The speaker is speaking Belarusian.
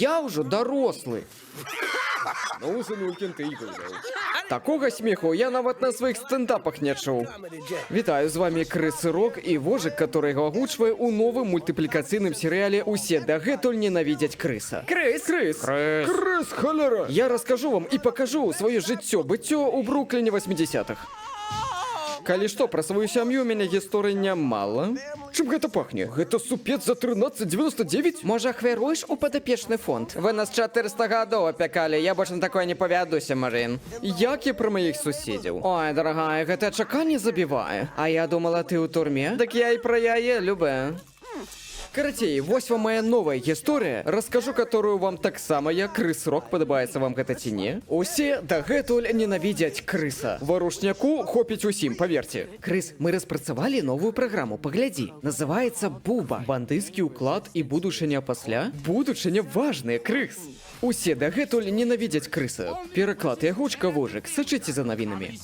я ўжо дарослы. Ну, сынулькин, ты и выиграл. Такога смеху я нават на сваіх стендапах не чуў. Вітаю, з вами Крыс Рок і Вожык, который агучвае ў новым мультыплікацыйным серыяле «Усе дагэтуль ненавідзяць крыса». Крыс! Холера! Я раскажу вам і пакажу сваё жыццё-быццё ў Брукліне 80-х. Калі што, пра сваю сям'ю ў мяне гісторый нямала. Чым гэта пахне? Гэта супец за 13,99? Можа, ахвяруеш у падапечны фонд? Вы нас 400 гадоў апякалі, я больш на такое не павядуся, Марин. Як і пра маіх суседзяў. Ой, дарагая, гэта чаканне забівае. А я думала, ты ў турме? Дык я і пра яе любэ. Карацей, вось вам моя новая гісторыя, раскажу которую вам таксама я, Крыс Рок, падабаецца вам гэта ці не. Усе дагэтуль ненавідзяць крыса. Варушняку хопіць усім, паверце. Крыс, мы распрацавалі новую праграму, паглядзі. Называецца Буба. Бандыцкі ўклад і будучыня пасля? Будучыня важная, Крыс. Усе дагэтуль ненавідзяць крыса. Пераклад і агучка Вожык. Сачыце за навінамі.